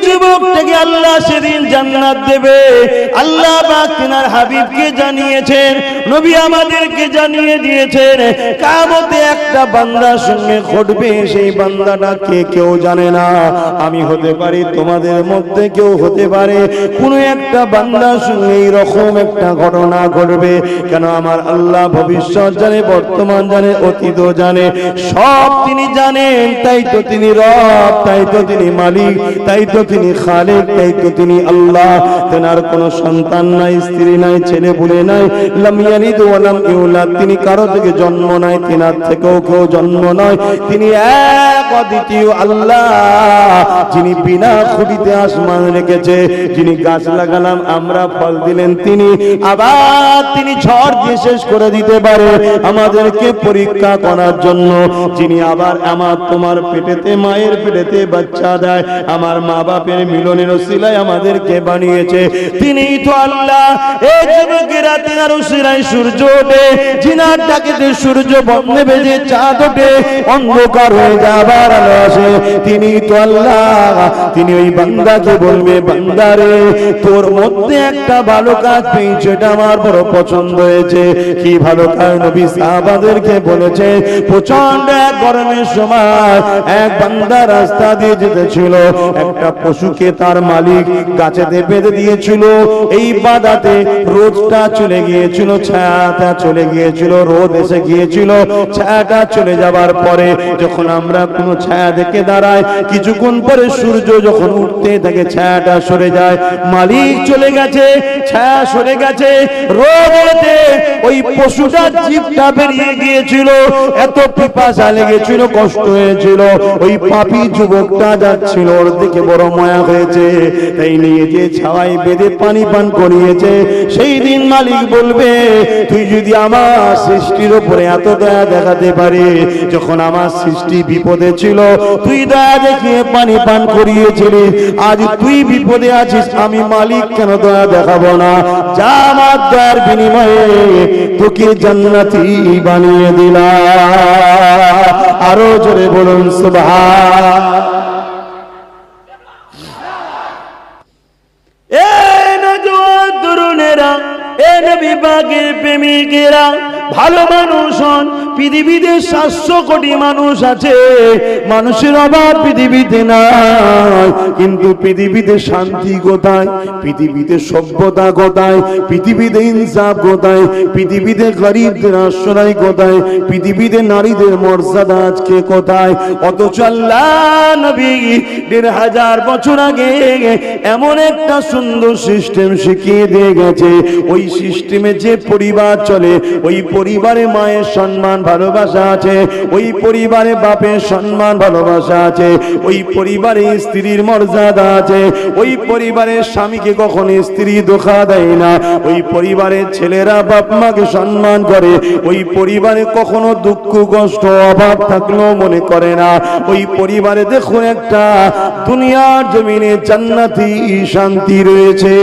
যুবকটাকে আল্লাহ সেদিন জান্নাত দেবে। আল্লাহ পাক তিনার হাবিবকে জানিয়েছেন, নবী আমাদেরকে জানিয়ে দিয়েছেন, কিয়ামতে একটা বান্দার সঙ্গে ঘটবে, সেই বান্দাটা কে কেউ জানে না। আমি হতে পারি, তোমাদের মধ্যে কেউ হতে পারে, কোনো একটা বান্দার সঙ্গে এইরকম একটা ঘটনা ঘটবে। কেন আমার আল্লাহ ভবিষ্যৎ জানে, বর্তমান জানে, অতীত জানে, সব তিনি জানেন। তাই তো তিনি রব, তাই তো তিনি মালিক, তাই তো তিনি খালেক, তাই তো তিনি আল্লাহ। তেনার কোনো সন্তান নাই, স্ত্রী নাই, ছেলে পুলে নাই, লাম ইয়ালিদ ওয়া লাম ইউলাদ, তিনি কারো থেকে জন্ম নাই, তিনার থেকেও কেউ জন্ম নয়। তিনি এক অদ্বিতীয় আল্লাহ, যিনি বিনা খুঁটিতে আসমান রেখেছে, যিনি গাছ লাগালাম আমরা ফল দিলেন তিনি, আবার তিনি ঝড় দিয়ে শেষ করে দিতে পারে আমাদেরকে পরীক্ষা করার জন্য, যিনি আবার আমার তোমার পেটেতে, মায়ের পেটেতে বাচ্চা দেয়, আমার মা বাপের মিলনের ওসিলায় আমাদেরকে বানিয়েছে, তিনিই তো আল্লাহ। এই যুবকেরা তিনার ওসিলায় সূর্য ওঠে, জিনার ডাকেতে সূর্য বন্ধে বেজে চাঁদ ওঠে, অন্ধকার হয়ে যাবার আলো আসে, তিনিই তো আল্লাহ। তিনি ওই বান্দাকে বলবে, বান্দারে তোর মধ্যে একটা ভালো কাজ পেয়েছে, এটা আমার বড় পছন্দ হয়েছে। কি ভালো কাজ? নবী সাহাবাদেরকে বলেছে, প্রচন্ড এক গরমের সময় এক বান্দা রাস্তা দিয়ে যেতেছিল, একটা পশুকে তার মালিক গাছেতে বেঁধে দিয়েছিল। এই বাধাতে রোদটা চলে গিয়েছিল, ছায়াটা চলে গিয়েছিল, রোদ এসে গিয়েছিল, ছায়াটা চলে যাবার পরে যখন আমরা কোনো ছায়া দেখে দাঁড়াই, কিছুক্ষণ পরে সূর্য যখন উঠতে থাকে ছায়াটা সরে যায়, মালিক চলে গেছে, ছায়া সরে গেছে, রোদেতে ওই পশুটার জিভটা বেরিয়ে গিয়েছিল, এত পিপাসা লেগেছিল, কষ্ট হয়েছিল। ওই পাপী যুবকটা যাচ্ছিল, ওর দিকে বড় মায়া হয়েছে, তাই নিয়ে যে ছাওয়ায় বেঁধে পানি পান করিয়েছে। সেই দিন মালিক বলবে, তুই যদি আমার সৃষ্টির উপরে এত দয়া দেখাতে পারি, যখন আমার সৃষ্টি বিপদে ছিল তুই দয়া দেখিয়ে পানি পান করিয়েছিলি, আজ তুই বিপদে আছিস, আমি মালিক কেন দয়া দেখাবো না? যা আমার দয়ার বিনিময়ে তোকে জান্নাতি বানিয়ে দিলাম। আরো জোরে বলুন সুবহান। এ নওজোয়ান তরুণেরা, এ নবী পাকের প্রেমিকেরা, ভালো মানুষ হন। পৃথিবীতে 700 কোটি মানুষ আছে, মানুষের অভাব পৃথিবীতে নাই, কিন্তু পৃথিবীতে শান্তি কোথায়? পৃথিবীতে সভ্যতা কোথায়? পৃথিবীতে ইনসাফ কোথায়? পৃথিবীতে গরিবদের আশ্রয় কোথায়? পৃথিবীতে নারীদের মর্যাদা আজকে কোথায়? অথচ আল্লাহ নবী 1500 বছর আগে এমন একটা সুন্দর সিস্টেম শিখিয়ে দিয়ে গেছে। ওই সিস্টেমে যে পরিবার চলে, ওই পরিবারে মায়ের সম্মান ভালোবাসা আছে, ওই পরিবারে বাপের সম্মান ভালোবাসা আছে, ওই পরিবারে স্ত্রীর মর্যাদা আছে, ওই পরিবারের স্বামীকে কখনো স্ত্রী ধোঁকা দেয় না, ওই পরিবারের ছেলেরা বাপ মাকে সম্মান করে, ওই পরিবারে কখনো দুঃখ কষ্ট অভাব থাকলেও মনে করে না। ওই পরিবারে দেখুন একটা দুনিয়ার জমিনে জান্নাতি শান্তি রয়েছে।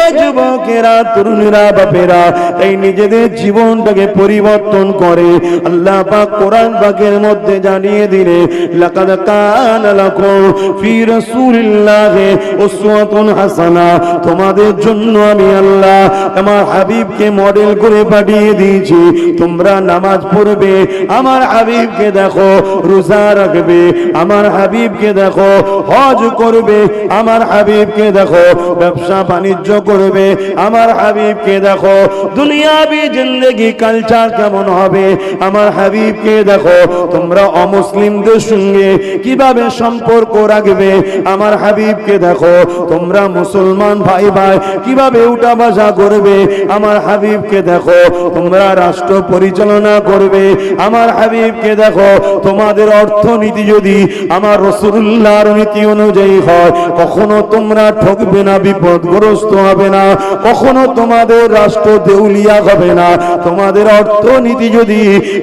এই যুবকেরা, তরুণেরা, বাপেরা এই নিজেদের জীবনটাকে পরিবর্তন করে। আল্লাহ পাক কোরআন পাকের মধ্যে জানিয়ে দিলে, লাকাদ কানা লাকুম ফি রাসূলিল্লাহি উসওয়াতুন হাসানা, তোমাদের জন্য আমি আল্লাহ আমার হাবিবকে মডেল করে পাঠিয়ে দিয়েছি। তোমরা নামাজ পড়বে, আমার হাবিবকে দেখো, রোজা রাখবে, আমার হাবিবকে দেখো, হজ করবে, আমার হাবিবকে দেখো, ব্যবসা বাণিজ্য করবে, আমার হাবিবকে দেখো, দুনিয়াবি জিন্দেগি কালচার কেমন হবে, আমার হাবিবকে দেখো। তোমরা অমুসলিমদের সঙ্গে কিভাবে সম্পর্ক রাখবে, আমার হাবিবকে দেখো। তোমরা মুসলমান ভাই ভাই কিভাবে উঠা বসা করবে, আমার হাবিবকে দেখো। তোমরা রাষ্ট্র পরিচালনা করবে, আমার হাবিবকে দেখো। তোমাদের অর্থনীতি যদি আমার রাসূলুল্লাহর নীতি অনুযায়ী হয়, কখনো তোমরা ঠকবে না, বিপদগ্রস্ত হবে না, কখনো তোমাদের রাষ্ট্র দেউলিয়া হবে না। তোমাদের অর্থনীতি যদি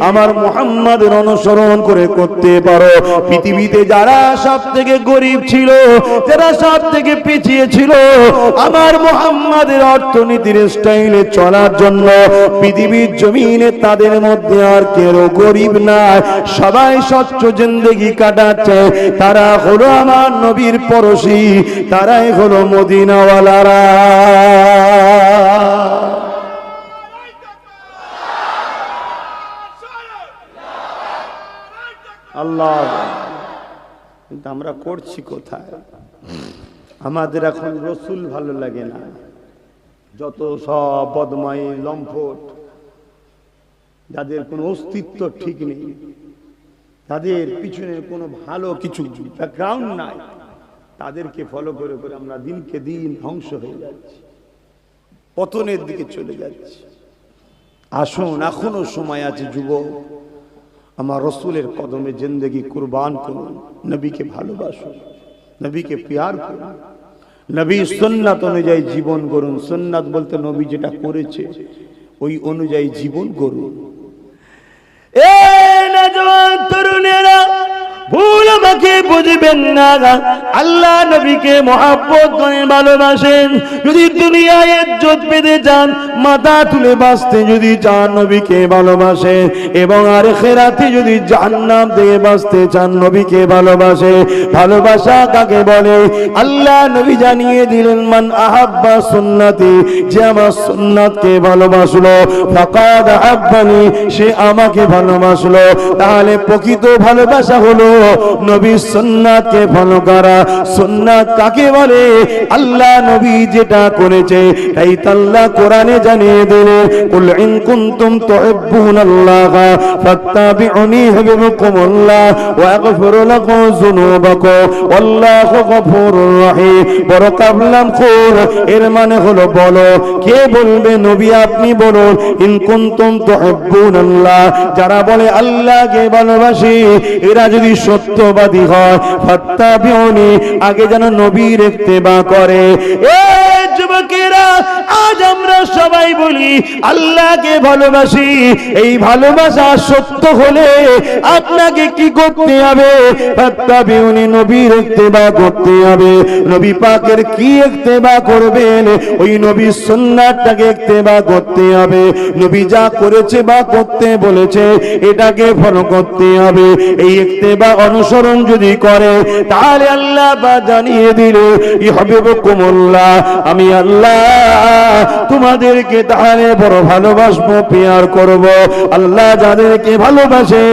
আমার মুহাম্মাদের অনুসরণ করে করতে পারো, পৃথিবীতে যারা সব থেকে গরিব ছিল, যারা সব থেকে পিছিয়ে ছিল, আমার মুহাম্মাদের অর্থনীতির স্টাইলে চলার জন্য পৃথিবীর জমিনে তাদের মধ্যে আর কেউ গরিব নাই, সবাই স্বচ্ছ জিন্দেগি কাটাচ্ছে। তারা হলো আমার নবীর পড়শি, তারাই হলো মদিনাওয়ালারা। আল্লাহ, কিন্তু আমরা করছি কোথায়? আমাদের এখন রসুল ভালো লাগে না, যত সব বদমাই লম্পট, যাদের কোনো অস্তিত্ব ঠিক নেই, তাদের পিছনে কোনো ভালো কিছু ব্যাকগ্রাউন্ড নাই, তাদেরকে ফলো করে করে আমরা দিনকে দিন ধ্বংস হয়ে যাচ্ছি, পতনের দিকে চলে যাচ্ছি। আসুন, এখনো সময় আছে যুবক, আমার রসুলের কদমে জিন্দেগি কুরবান করুন, নবীকে ভালোবাসুন, নবীকে প্যার করুন, নবী সুন্নাত অনুযায়ী জীবন করুন। সুন্নাত বলতে নবী যেটা করেছে ওই অনুযায়ী জীবন করুন। এ নওজওয়ান তরুণেরা, ভুল আমাকে বুঝবেন না, আল্লাহ নবীকে মহব্বত করে ভালোবাসেন। যদি দুনিয়ায় ইজ্জত পেতে চান, মাথা তুলে বাঁচতে যদি চান, নবীকে ভালোবাসেন। এবং আখিরাতে যদি জান্নাত থেকে বাঁচতে চান, নবীকে ভালোবাসে। ভালোবাসা কাকে বলে? আল্লাহ নবী জানিয়ে দিলেন, মান আহাব্বা সুন্নতি, যে আমার সুন্নাতকে ভালোবাসলো, ফাকাদ আহাব্বানি, সে আমাকে ভালোবাসলো। তাহলে প্রকৃত ভালোবাসা হলো নবীর সুন্নাতকে ফলো করা। সুন্নাত কাকে বলে? আল্লাহ নবী যেটা করেছে তাই আল্লাহ কোরআনে জানিয়ে দিলেন, কুল ইন কুনতুম তুহিব্বুনাল্লাহ ফাত্তাবিউনি ইউহিব্বুকুমুল্লাহ ওয়া ইয়াগফির লাকুম যুনুবাকুম ওয়াল্লাহু গফুরুর রহিম। বড় কাবলাম খুর, এর মানে হলো বলো। কে বলবে? নবী আপনি বলুন। ইন কুনতুম তুহিব্বুনাল্লাহ, যারা বলে আল্লাহকে ভালোবাসি, এরা যদি সত্যবাদী হয়, ফাত্তাবিউনি, আগে যেন নবীর ইত্তেবা করে। এ যুবকেরা, আজ আমরা সবাই বলি আল্লাহকে ভালোবাসি। এই ভালোবাসা সত্য হলে আপনাকে কি করতে হবে? ফাত্তাবিউনি, নবীর ইত্তেবা করতে হবে। নবী পাকের কি ইত্তেবা করবেন? ওই নবীর সুন্নাতটাকে ইত্তেবা করতে হবে। নবী যা করেছে বা করতে বলেছে এটাকে ফলো করতে হবে। এই ইত্তেবা অনুসরণ যদি করে, তাহলে আল্লাহ বা জানিয়ে দিল, ইউহিব্বুকুমুল্লাহ, আমি আল্লাহ তোমাদেরকে তাহলে বড় ভালোবাসবো, প্যার করব। আল্লাহ যাদেরকে ভালোবাসে,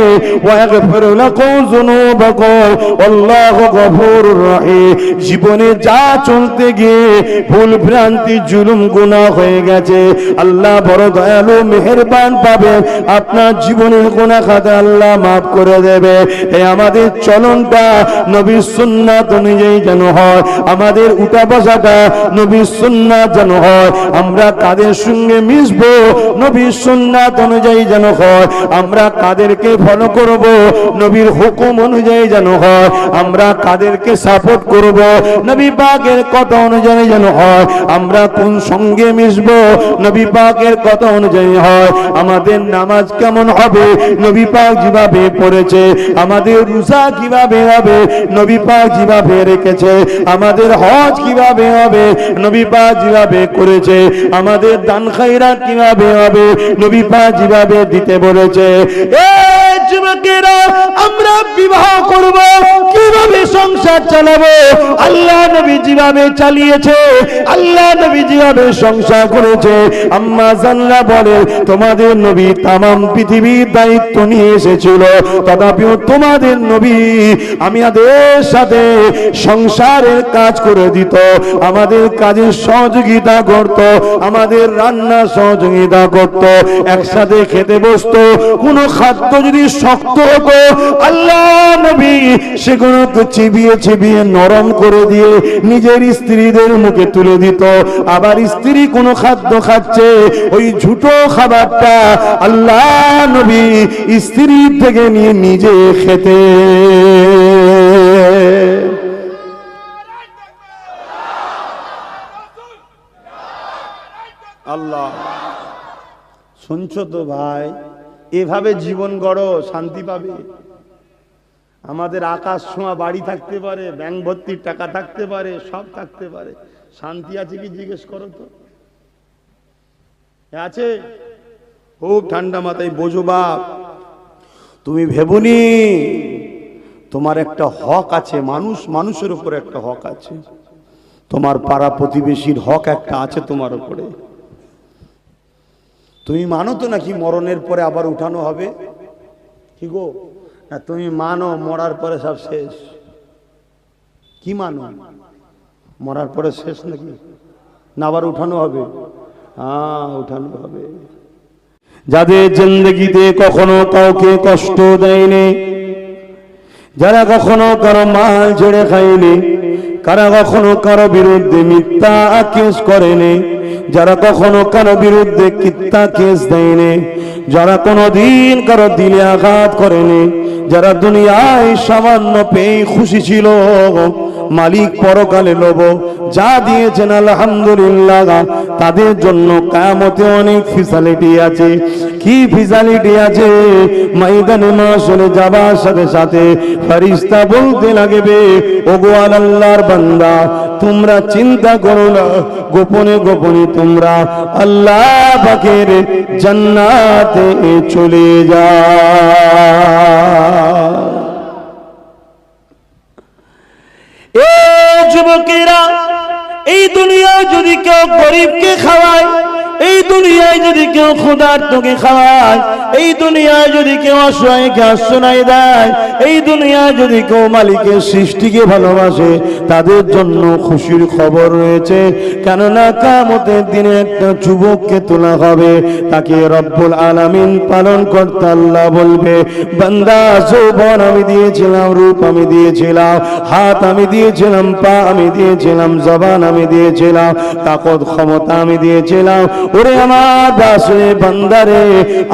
ওয়া ইয়াগফির লাকুম যুনুবাকুম আল্লাহু গফুরুর রহিম। জীবনে যা চলতে গিয়ে ভুল ভ্রান্তি জুলুম গুনাহ হয়ে গেছে, আল্লাহ বড় দয়ালু মেহেরবান পাবেন, আপনার জীবনের গুনাহ খাতা আল্লাহ মাফ করে দেবে। এই আমাদের চলনটা নবীর সুন্নাত অনুযায়ী যেন হয়, আমাদের উঠা বসাটা নবীর সুন্নাত যেন হয়, আমরা কাদের সঙ্গে মিশবো নবীর সুন্নাত অনুযায়ী যেন হয়, আমরা কাদেরকে ফলো করব নবীর হুকুম অনুযায়ী যেন হয়, আমরা কাদেরকে সাপোর্ট করব নবী পাকের কথা অনুযায়ী যেন হয়, আমরা কোন সঙ্গে মিশবো নবী পাকের কথা অনুযায়ী হয়। আমাদের নামাজ কেমন হবে? নবী পাক যেভাবে পড়েছে। আমাদের রোজা কিভাবে হবে? নবী পাক যেভাবে রেখেছে। আমাদের হজ কিভাবে হবে? নবী পাক যেভাবে করেছে। আমাদের দান খায়রাত কিভাবে হবে? নবী পাক যেভাবে দিতে বলেছে। এই যুবকেরা, আমরা বিবাহ করব, কিভাবে সংসার চালাবো? আল্লাহ নবী যেভাবে চালিয়েছে, আল্লাহ নবী যেভাবে সংসার করেছে। আম্মা জানলা বলে, তোমাদের নবী তামাম পৃথিবীর দায়িত্ব নিয়ে এসেছিল, তথাপিও তোমাদের নবী আমাদের সাথে সংসারের কাজ করে দিত, আমাদের কাজে সহযোগিতা করত, আমাদের রান্না সহযোগিতা করত, একসাথে খেতে বসতো। কোনো খাদ্য যদি শক্ত হতো, আল্লাহ নবী সেগুলোকে চিবিয়ে চিবিয়ে নরম করে দিয়ে নিজের স্ত্রীদের মুখে তুলে দিত। আবার স্ত্রী কোনো খাদ্য খাচ্ছে, ওই ঝুটো খাবারটা আল্লাহ নবী স্ত্রী থেকে নিয়ে নিজে খেতে। শুনছো তো ভাই? এভাবে জীবন গড়ো, শান্তি পাবে। আমাদের আকাশ ছোঁয়া বাড়ি থাকতে পারে, ব্যাংক ভর্তির টাকা থাকতে পারে, সব থাকতে পারে, শান্তি আছে কি জিজ্ঞেস করো তো? আছে? খুব ঠান্ডা মাথায় বোঝো বাপ, তুমি ভেবনি তোমার একটা হক আছে, মানুষের উপর একটা হক আছে, তোমার পাড়া প্রতিবেশীর হক একটা আছে তোমার উপরে। তুমি মানো তো নাকি মরণের পরে আবার উঠানো হবে? কি গো, না তুমি মানো মরার পরে সব শেষ? কি মানো, মরার পরে শেষ নাকি? না আবার উঠানো হবে? হ্যাঁ, উঠানো হবে। যাদের জিন্দেগিতে কখনো কাউকে কষ্ট দেয়নি, যারা কখনো কারো মাল ছেড়ে খায়নি, কারা কখনো কারো বিরুদ্ধে মিথ্যা কেস করেনি, যারা কখনো কারো বিরুদ্ধে মিথ্যা কেস দেয়নি, যারা কোনোদিন কারো দিলে আঘাত করেনি, যারা দুনিয়ায় সামান্য পেয়ে খুশি ছিল, মালিক পরকালে লোভ যা দিয়েছেন আলহামদুলিল্লাহ, তাদের জন্য কিয়ামতে অনেক ফ্যাসিলিটি আছে। কি ফ্যাসিলিটি আছে? ময়দানে মাশরে যাবার সাথে সাথে ফেরেশতা বলতে লাগবে, ওগো আল্লাহর বান্দা, তোমরা চিন্তা করো না, গোপনে গোপনে তোমরা আল্লাহ পাকের জান্নাতে চলে যাও। যুবকেরা, এই দুনিয়ায় যদি কেউ গরিবকে খাওয়ায়, এই দুনিয়ায় যদি কেউ ক্ষুধার্তকে খাওয়ায়, এই দুনিয়ায় যদি কেউ অসহায়কে আশ্রয় দেয়, এই দুনিয়ায় যদি কেউ মালিকের সৃষ্টিকে ভালোবাসে, তাদের জন্য খুশির খবর রয়েছে। কেননা কিয়ামতের দিনে একটা যুবককে তোলা হবে, তাকে রব্বুল আলামিন পালন করতে আল্লাহ বলবে, বান্দা, যৌবন আমি দিয়েছিলাম, রূপ আমি দিয়েছিলাম, হাত আমি দিয়েছিলাম, পা আমি দিয়েছিলাম, জবান আমি দিয়েছিলাম, তাকত ক্ষমতা আমি দিয়েছিলাম, ওরে আমার দাসরে বান্দারে,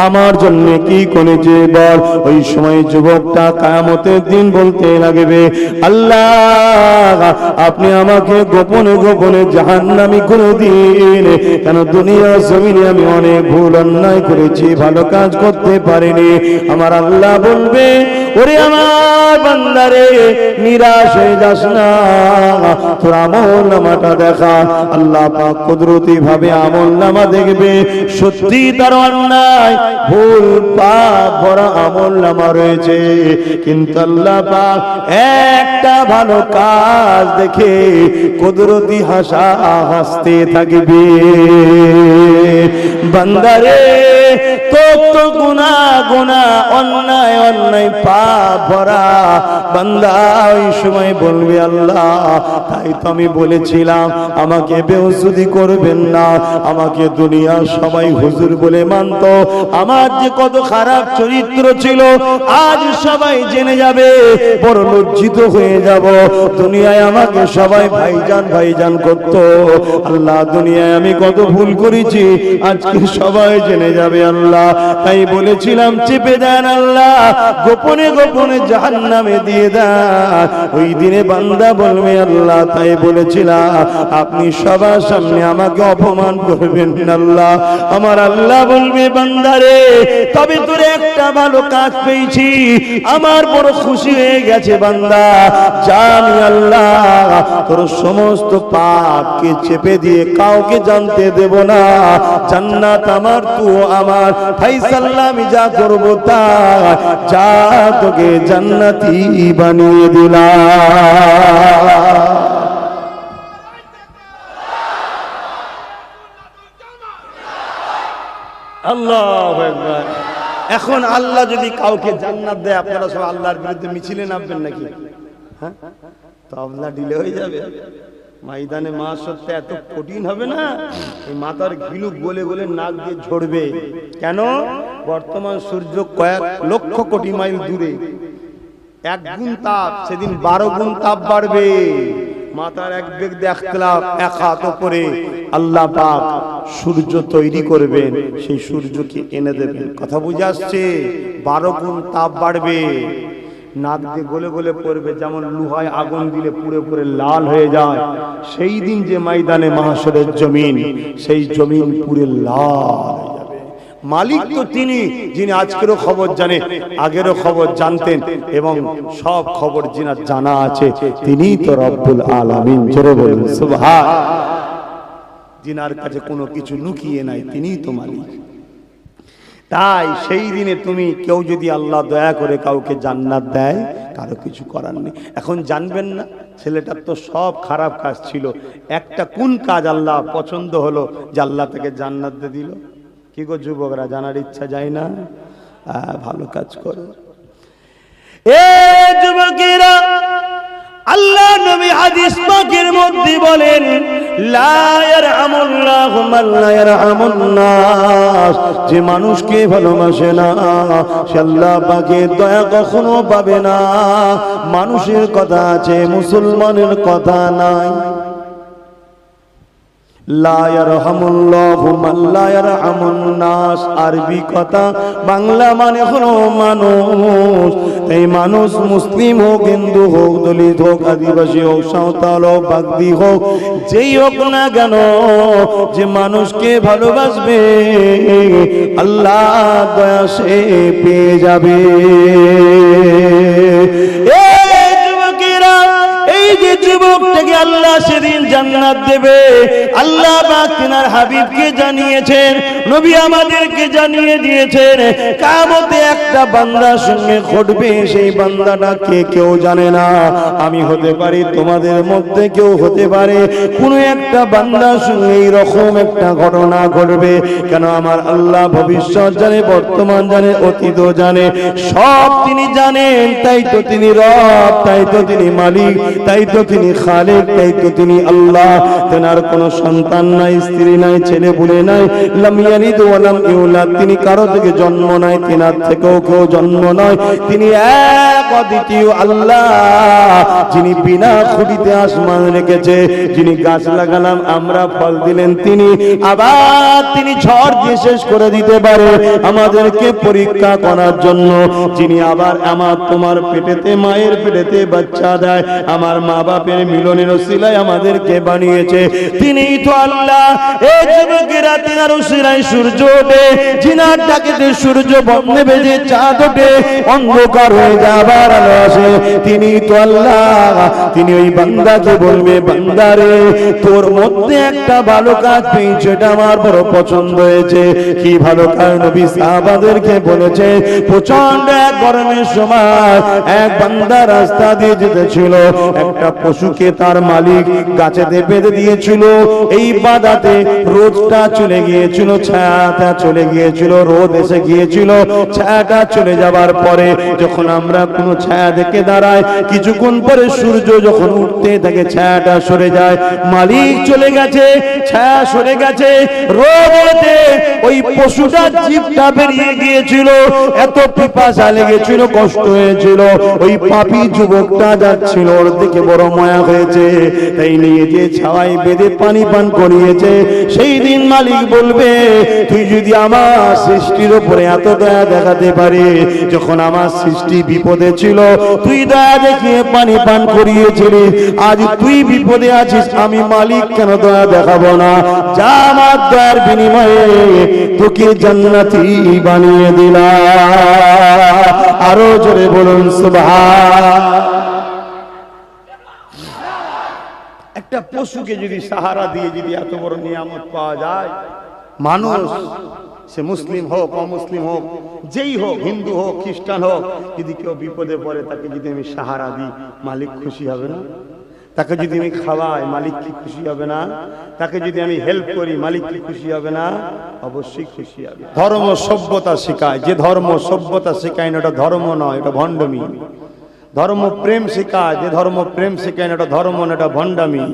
আমার জন্য কি করেছে বল? ওই সময় যুবকটা কিয়ামতের দিন বলতে লাগবে, আল্লাহ, আপনি আমাকে গোপনে গোপনে জাহান্নামী করে দিন। কেন দুনিয়া জমিনে আমি অনেক ভুল অন্যায় করেছি, ভালো কাজ করতে পারিনি। আমার আল্লাহ বলবে, ওরে আমার বান্দারে, নিরাশ হয়ে যাস না, তোর আমলনামাটা দেখা। আল্লাহ পাক কুদরতি ভাবে আমলনামা দেখবে, সত্যি তার অন্যায় ভুল পাপ ভরা আমলনামা রয়েছে, কিন্তু আল্লাহ পাক একটা ভালো কাজ দেখে কুদরতি হাসা হাসতে থাকবে। বান্দারে, তোর তো গুনাহ গুনাহ, অন্যায় অন্যায় পাপ ভরা। বান্দা ওই সময় বলবে, আল্লাহ, তাই তো আমি বলেছিলাম আমাকে বেহুসুদি করবেন না, আমাকে দুনিয়ার সবাই হুজুর বলে মানত, আমার যে কত খারাপ চরিত্র ছিল আজ সবাই জেনে যাবে, বড় লজ্জিত হয়ে যাব। দুনিয়ায় আমাকে সবাই ভাইজান ভাইজান করত, আল্লাহ দুনিয়ায় আমি কত ভুল করেছি আজকে সবাই জেনে যাবে আল্লাহ। তাই বলেছিলাম চেপে দেন আল্লাহ, গোপনে গোপনে জাহান্নামে দিয়ে দেন। ওই দিনে বান্দা বলবে, আল্লাহ, তাই বলেছিলাম, আপনি সবার সামনে আমাকে অপমান করবেন আল্লাহ। আমার আল্লাহ বলবে, বান্দারে, তবে তোর একটা ভালো কাজ পেয়েছি, আমার বড় খুশি হয়ে গেছে বান্দা। জানি আল্লাহ তোর সমস্ত পাপকে চেপে দিয়ে কাউকে জানতে দেব না, জান্নাত আমার, তুই আমার, ফাইসাল্লাহ আমি যা করব তা, যা তোকে জান্নাতি বানিয়ে দিলাম। আল্লাহু আকবার। এখন আল্লাহ যদি কাউকে জান্নাত দেয়, আপনারা সব আল্লাহর বিরুদ্ধে মিছিলে নামবেন নাকি? হ্যাঁ, তো আল্লাহ দিলে হয়ে যাবে। ময়দানে মাশারতে এত কঠিন হবে না, এই মাথার ঘিলু গলে গলে নাক দিয়ে ঝরবে। কেন? বর্তমান সূর্য কয়েক লক্ষ কোটি মাইল দূরে, 1 গুণ তাপ, সেদিন 12 গুণ তাপ বাড়বে। মাথার এক বেগ দেখলাম, 1 হাত উপরে আল্লাহ পাক সূর্য তৈরি করবেন, সেই সূর্যকে এনে দেবেন। কথা বুঝে আসছে? 12 গুণ তাপ বাড়বে, নাক দিয়ে গলে গলে পড়বে, যেমন লোহায় আগুন দিলে পুড়ে পুড়ে লাল হয়ে যায়। সেই দিন যে ময়দানে মাহশরের জমিন, সেই জমিন পুরে লাল হয়ে যাবে। মালিক তো তিনি, যিনি আজকেরও খবর জানে, আগেরও খবর জানতেন, এবং সব খবর যিনার জানা আছে, তিনিই তো রব্বুল আলামিন। জোরে বলুন সুবহান। যিনার কাছে কোনো কিছু লুকিয়ে নাই, তিনিই তো মালিক। তাই সেই দিনে তুমি কেউ যদি আল্লাহ দয়া করে কাউকে জান্নাত দেয়, কারো কিছু করার নেই। এখন জানবেন না, ছেলেটার তো সব খারাপ কাজ ছিল, একটা কোন কাজ আল্লাহ পছন্দ হলো যে আল্লাহ তাকে জান্নাত দিয়ে দিল? কি গো যুবকরা, জানার ইচ্ছা যায় না? ভালো কাজ করো। এ যুবকেরা, আল্লাহ নবী হাদিস পাকের মধ্যে বলেন, লা ইয়ারহামুল্লাহু মান লা ইয়ারহামুন নাস, যে মানুষকে ভালোবাসে না সে আল্লাহ পাকের দয়া কখনো পাবে না। মানুষের কথা আছে, মুসলমানের কথা নাই। লা ইয়ারহামুল্লাহু মান লা ইয়ারহামুন নাস, আরবি কথা, বাংলা মানে হলো মানুষ। এই মানুষ মুসলিম হোক, হিন্দু হোক, দলিত হোক, আদিবাসী হোক, সাঁওতাল হোক, বাগদি হোক, যেই হোক না কেন, যে মানুষকে ভালোবাসবে আল্লাহ দয়া সে পেয়ে যাবে। এই যে যুবকটাকে আল্লাহ সেদিন জান্নাত দেবে, আল্লাহ পাক তিনার হাবিবকে জানিয়েছেন, নবী আমাদেরকে জানিয়ে দিয়েছেন, কিয়ামতে একটা বান্দার সঙ্গে ঘটবে। সেই বান্দাটা কে কেউ জানে না। আমি হতে পারি, তোমাদের মধ্যে কেউ হতে পারে। কোনো একটা বান্দার সঙ্গে এইরকম একটা ঘটনা ঘটবে। কেন? আমার আল্লাহ ভবিষ্যৎ জানে, বর্তমান জানে, অতীত জানে, সব তিনি জানেন। তাই তো তিনি রব, তাই তো তিনি মালিক, তাই তো তিনি খালিক, তাই তো তিনি আল্লাহ। তেনার কোনো সন্তান নাই, স্ত্রী নাই, ছেলে পুলে নাই। লাম ইয়ালিদ ওয়া লাম ইউলাদ, তিনি কারো থেকে জন্ম নাই, তিনার থেকেও কেউ জন্ম নয়। তিনি এক অদ্বিতীয় আল্লাহ, যিনি বিনা খুঁটিতে আসমান রেখেছে, যিনি গাছ লাগালাম আমরা ফল দিলেন তিনি, আবার তিনি ঝড় দিয়ে শেষ করে দিতে পারে আমাদেরকে পরীক্ষা করার জন্য। যিনি আবার আমার তোমার পেটেতে, মায়ের পেটেতে বাচ্চা দেয়, আমার মা বাপের মিলনের ওসিলায় আমাদেরকে বানিয়েছে, তিনিই তো আল্লাহ। এই যুবকেরা, তিনার ওসিলায় সূর্য ওঠে, যিনার ডাকেতে সূর্য বন্ধ বেজে চাঁদ ওঠে, অন্ধকার হয়ে যায়, আবার আলো আসে, তিনিই তো আল্লাহ। তিনি ওই বান্দাকে বলবে, বান্দারে তোর মধ্যে একটা ভালো কাজ পেয়েছে, এটা আমার বড় পছন্দ হয়েছে। কি ভালো কাজ? নবী সাহাবাদেরকে বলেছে, প্রচন্ড এক গরমের সময় এক বান্দা রাস্তা দিয়ে যেতেছিল, একটা পশুকে তার মালিক গাছেতে বেঁধে দিয়েছিল। এই বাধাতে রোদটা চলে গিয়েছিল, ছায়াটা চলে গিয়েছিল, রোদ এসে গিয়েছিল। ছায়াটা চলে যাবার পরে যখন আমরা কোনো ছায়া দেখে দাঁড়াই, কিছুক্ষণ পরে সূর্য যখন উঠতে থাকে, ছায়াটা সরে যায়, মালিক চলে গেছে, ছায়া সরে গেছে। রোদেতে ওই পশুটার জিভটা বেরিয়ে গিয়েছিল, এত পিপাসা লেগেছিল, কষ্ট হয়েছিল। ওই পাপী যুবকটা যাচ্ছিল, ওর দিকে বড় মায়া হয়েছে, তাই নিয়ে যে ছাওয়ায় বেঁধে পানি পান করিয়েছে। সেই দিন মালিক বলবে, তুই যদি আমার সৃষ্টির উপরে এত দয়া দেখাতে পারে, যখন আমার সৃষ্টি বিপদে ছিল তুই দয়া দেখিয়ে পানি পান করিয়েছিলি, আজ তুই বিপদে আছিস, আমি মালিক কেন দয়া দেখাবো না? যা, আমার দয়ার বিনিময়ে তোকে জান্নাতি বানিয়ে দিলাম। আরো জোরে বলুন সুবহান। একটা পশুকে যদি সাহারা দিয়ে যদি এত বড় নিয়ামত পাওয়া যায়, মানুষ সে মুসলিম হোক, অমুসলিম হোক, যেই হোক, হিন্দু হোক, খ্রিস্টান হোক, যদি কেউ বিপদে পড়ে তাকে যদি আমি সাহারা দিই, মালিক খুশি হবে না? তাকে যদি আমি খাওয়াই, মালিক কি খুশি হবে না? তাকে যদি আমি হেল্প করি, মালিক কি খুশি হবে না? অবশ্যই খুশি হবে। ধর্ম সভ্যতা শেখায়, যে ধর্ম সভ্যতা শেখায় না, এটা ধর্ম নয়, এটা ভণ্ডামি। ধর্ম প্রেম শেখায়, যে ধর্ম প্রেম শেখায় না, এটা ধর্ম না, এটা ভণ্ডামি।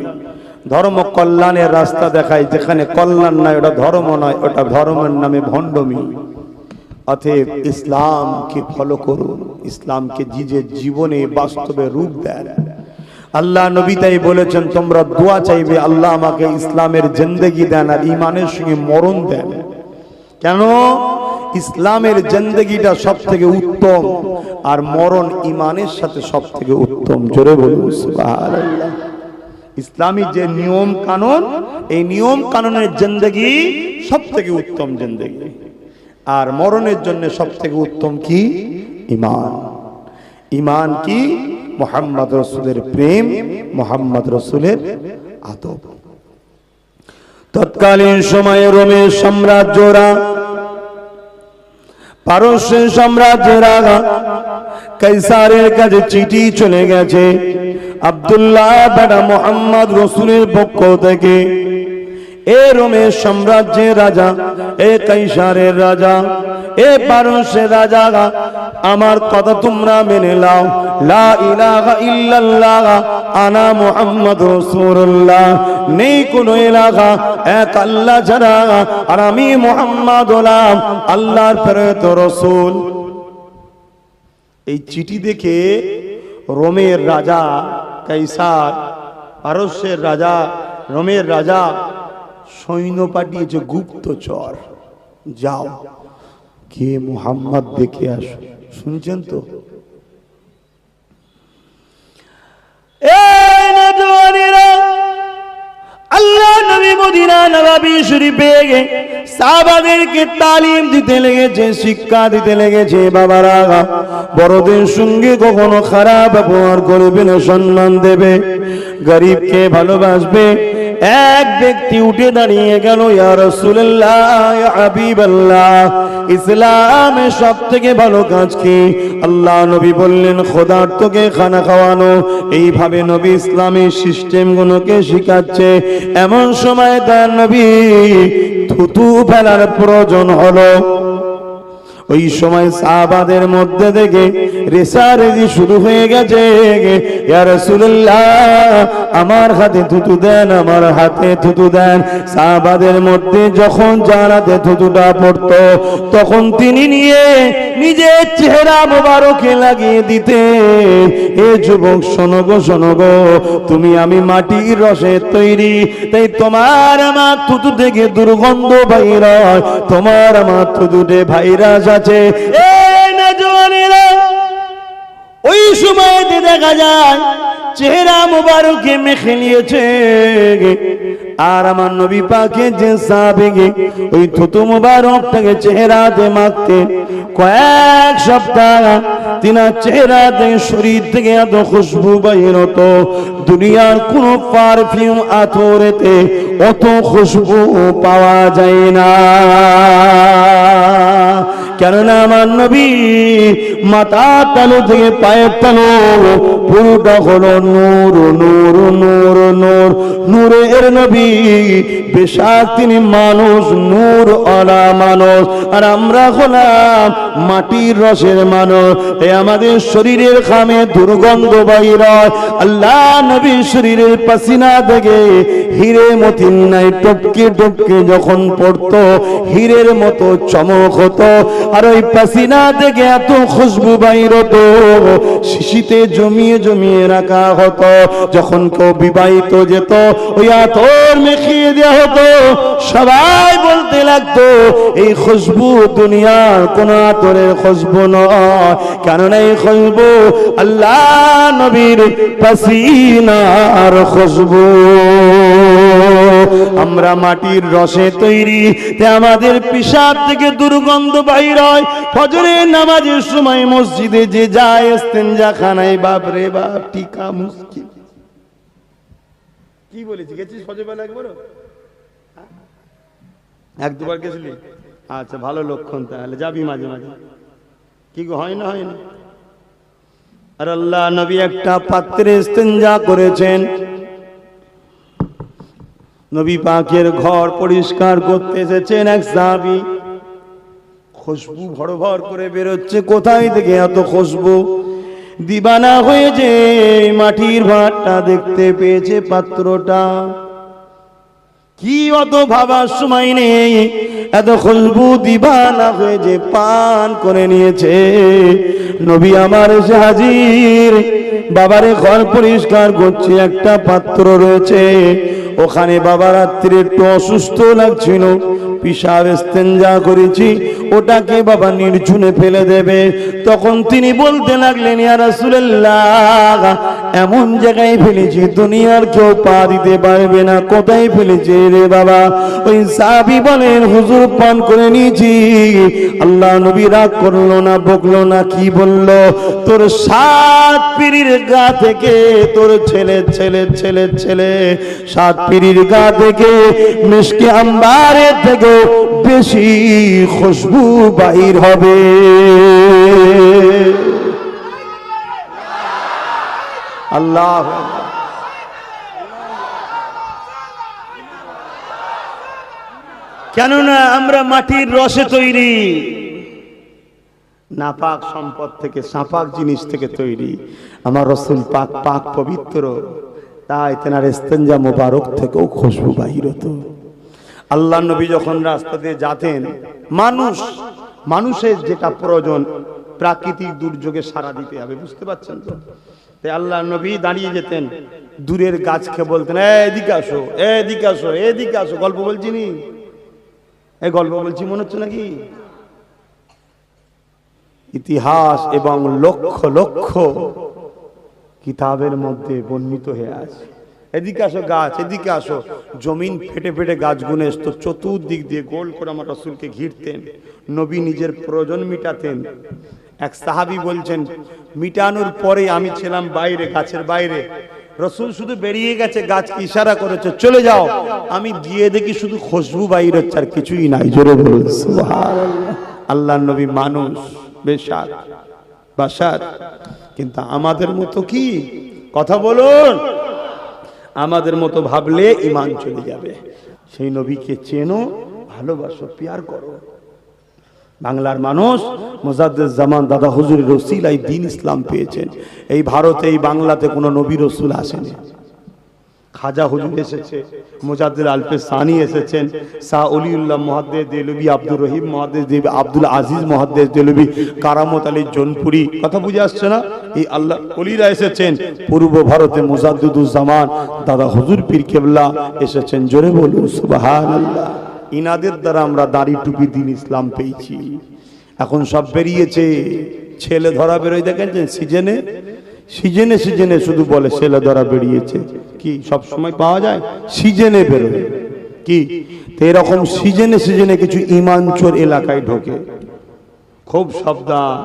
ধর্ম কল্যাণের রাস্তা দেখায়, যেখানে কল্যাণ নাই ওটা ধর্ম নয়, ওটা ধর্মের নামে ভণ্ডামি। অতএব ইসলামকে ফলো করুন, ইসলামকে নিজের জীবনে বাস্তবে রূপ দেন। আল্লাহ নবী তাই বলেছেন, তোমরা দোয়া চাইবে, আল্লাহ আমাকে ইসলামের জিন্দেগি দেন আর ঈমানের সঙ্গে মরণ দেন। কেন? ইসলামের জিন্দেগিটা সব থেকে উত্তম, আর মরণ ঈমানের সাথে সব থেকে উত্তম। জোরে বলুন সুবহানাল্লাহ। ইসলামী যে নিয়ম কানুন, এই নিয়ম কানুনের জিন্দেগি সব থেকে উত্তম জিন্দেগি। আর মরণের জন্য সবথেকে উত্তম কি? ঈমান। ঈমান কি? মুহাম্মদ রাসূলের প্রেম, মুহাম্মদ রাসূলের আদব। তৎকালীন সময়ে রোমের সাম্রাজ্যরা, পারস্যের সাম্রাজ্যেরা কাইসারের কাছে চিঠি চলে গেছে আব্দুল্লাহ বেটা মুহাম্মদ রাসূলের পক্ষ থেকে, এ রোমের সাম্রাজ্যের রাজা, এ কাইসারের রাজা, এ পারস্যের রাজা, আমার কথা তোমরা মেনে নাও। লা ইলাহা ইল্লাল্লাহ আনা মুহাম্মদ রাসূলুল্লাহ, নেই কোনো ইলাহা এক আল্লাহ ছাড়া, আর আমি মুহাম্মদ হলাম আল্লাহর প্রেরিত রাসূল। এই চিঠি দেখে রোমের রাজা কাইসার, পারস্যের রাজা, রোমের রাজা সৈন্য পাঠিয়েছে গুপ্তচর, যাও কে মুহাম্মদ দেখে আসো। শুনছেন তো? আল্লাহ নবী মদিনা নববী শরীফে সাহাবাদেরকে তালিম দিতে লেগেছে, শিক্ষা দিতে লেগেছে। বাবারা, বড়দের সঙ্গে কখনো খারাপ ব্যবহার করবে না, সম্মান দেবে, গরিবকে ভালোবাসবে। এক ব্যক্তি উঠে দাঁড়িয়ে গেল, ইয়া রাসূলুল্লাহ, ইয়া হাবিবাল্লাহ, ইসলামের সবথেকে ভালো কাজ কি? আল্লাহ নবী বললেন, খোদার্থকে খানা খাওয়ানো। এইভাবে নবী ইসলামের সিস্টেমগুলোকে শিখাচ্ছে। এমন সময় তার নবী থুতু ফেলার প্রয়োজন হলো। ওই সময় সাহাবাদের মধ্যে থেকে রেসারেজি শুরু হয়ে গেছে, ইয়া রাসূলুল্লাহ, আমার হাতে থুতু দেন, আমার হাতে থুতু দেন। সাহাবাদের মধ্যে যখন যার হাতে থুতুটা পড়তো, তখন তিনি নিয়ে নিজের চেহারা মোবারকে লাগিয়ে দিতে। এ যুবক, শোনো গো, শোনো গো, তুমি আমি মাটির রসের তৈরি, তাই তোমার আমার থুতু থেকে দুর্গন্ধ বাইর হয়, তোমার আমার থুতুতে ভাইরাস আছে। এই না জওয়ানেরা, ওই সময়তে দেখা যায় চেহারা মোবারকে মেখে নিয়েছে। আর আমার নবী পাকের যে সাহাবী ওই থুতু মোবারকটাকে চেহারাতে মাখতেন, কয়েক সপ্তাহ তিনার চেহারা থেকে, শরীর থেকে এত খুশবু বাইর হতো, দুনিয়ার কোন পারফিউম আতরেতে অত খুশবু পাওয়া যায় না। কেননা আমার নবী মাথা তালু থেকে পায়ের তালু পুরোটা হলো নূর, নূর, নূর, নূর, নূরের নবী। বেশাক তিনি মানুষ, নূর আলা মানুষ, আর আমরা হলাম মাটির রসের মানুষ। এই আমাদের শরীরের ঘামে দুর্গন্ধ বাইর হয়। আল্লাহ নবীর শরীরের পাসিনা থেকে হিরে মতিন নাই টপকে টপকে যখন পড়তো, হীরের মতো চমক হতো। আর ওই পাসিনা থেকে এত খুশবু বাইর হতো, শিশিতে জমিয়ে জমিয়ে রাখা হতো। যখন কেউ বিবাহিত যেত, ওই আতর মেখিয়ে দেওয়া হতো। সবাই বলতে লাগতো, এই খুশবু দুনিয়ার কোন আতরের খুশবু নয়, কারণ এই খুশবু আল্লাহ নবীর পাসিনার খুশবু। আমরা মাটির রসে তৈরি, তাই আমাদের পেশাব থেকে দুর্গন্ধ বাইর হয়। ফজরের নামাজের সময় মসজিদে যে যায় ইস্তেঞ্জা খানায়, বাপ রে বাপ, টিকা মুশকিল। কি বলেছি, গেছিস ফজরবেলা একবার? এক দুবার গেছিলি? আচ্ছা, ভালো লক্ষণ, তাহলে যাবি মাঝে মাঝে। কি গো, হয় না? হয় না? আর আল্লাহ নবী একটা পাত্রে ইস্তেঞ্জা করেছেন। নবী পাকের ঘর পরিষ্কার করতে এসেছেন এক সাহাবী। খুশবু ভর ভর করে বেরোচ্ছে, কোথায় থেকে এত খুশবু? দিবানা হয়ে যে মাটির ভাতটা দেখতে পেয়েছে, পাত্রটা কি অত ভাবার সময় নেই, এত খুশবু দিবানা হয়ে যে পান করে নিয়েছে। নবী আমার এসে হাজির, বাবারে ঘর পরিষ্কার করছে, একটা পাত্র রয়েছে ওখানে। বাবা রাত্রে একটু অসুস্থ লাগছিল, পিশাব ইস্তেঞ্জা করেছি, ওটাকে বাবা নির্জনে ফেলে দেবে। তখন তিনি বলতে লাগলেন, ইয়া রাসূলুল্লাহ, এমন জায়গায় ফেলেছি দুনিয়ার কেউ পা দিতে পারবে না। কোথায় ফেলেছি রে বাবা? ওই সাহাবী বলেন হুজুর পান করে নিয়েছি। আল্লাহ নবী রাগ করলো না, বকলো না, কি বললো? তোর 7 পীরের গা থেকে, তোর ছেলে 7 পীরের গা থেকে মিশকে আম্বারের থেকে বেশি খুশবু বাহির হবে। আল্লাহ কেননা আমরা মাটির রসে তৈরি, নাপাক সম্পদ থেকে, সাপাক জিনিস থেকে তৈরি। আমার রাসূল পাক পাক পবিত্র, তাই তেনার ইস্তেঞ্জা মোবারক থেকেও খুশবু বাহির হতো। আল্লাহ নবী যখন রাস্তা দিয়ে যেতেন, মানুষের যেটা প্রয়োজন, প্রাকৃতিক দুর্যোগে সারা দিতে হবে, বুঝতে পারছেন তো? তাই আল্লাহ নবী দাঁড়িয়ে যেতেন, দূরের গাছকে বলতেন এদিকে আসো, এদিকে আসো, এদিকে আসো। গল্প বলছি নি, এই গল্প বলছি মনে হচ্ছে নাকি? ইতিহাস এবং লক্ষ লক্ষ কিতাবের মধ্যে বর্ণিত হয়ে আছে। এদিকে আসো গাছ, এদিকে আসো। জমিন ফেটে ফেটে গাছগুলো আসতো, চতুর্দিক দিয়ে গোল করে আমার রাসূলকে ঘিরতেন। নবী নিজের প্রয়োজন মিটাতেন। এক সাহাবী বলছেন, মিটানোর পরে আমি ছিলাম বাইরে, গাছের বাইরে। রাসূল শুধু বেরিয়ে গেছে, গাছকে ইশারা করেছে চলে যাও। আমি গিয়ে দেখি শুধু খুশবু বাইর হচ্ছে, আর কিছুই নাই। জোরে বলুন সুবহানাল্লাহ। আল্লাহর নবী মানুষ, বেশার বাশার, কিন্তু আমাদের মতো কি কথা বলুন, আমাদের মতো ভাবলে ঈমান চলে যাবে। সেই নবীকে চেনো, ভালোবাসো, প্যার করো। বাংলার মানুষ মুজাদ্দিদ জামান দাদা হুজুরের ওসিলায় দ্বীন ইসলাম পেয়েছেন। এই ভারতে, এই বাংলাতে কোনো নবী রাসূল আসেনি। খাজা হুজুর এসেছে, মুজাদ্দিদ আলফে সানি এসেছেন, শাহ অলিউল্লাহ মুহাদ্দিস দেলবি, আব্দুর রহিম মুহাদ্দিস দেলবি, আব্দুল আজিজ মুহাদ্দিস দেলবি, কারামত আলী জোনপুরি, কথা বুঝে আসছে না? এই আল্লাহ ওলিরা এসেছেন। পূর্ব ভারতে মুজাদ্দিদুজ জামান দাদা হুজুর পীর কেবলা এসেছেন। জোরে বলুন সুবহানাল্লাহ। ইনাদের দ্বারা আমরা দাড়ি টুপি দ্বীন ইসলাম পেয়েছি। এখন সব বেরিয়েছে, ছেলে ধরা বেরোয়, দেখেছেন সিজনে সিজনে সিজনে শুধু বলে ছেলে ধরা বেরিয়েছে। কি সব সময় পাওয়া যায়? সিজনে বেরোয় কি? তো এরকম সিজনে সিজনে কিছু ঈমান চোর এলাকায় ঢোকে। খুব সাবধান।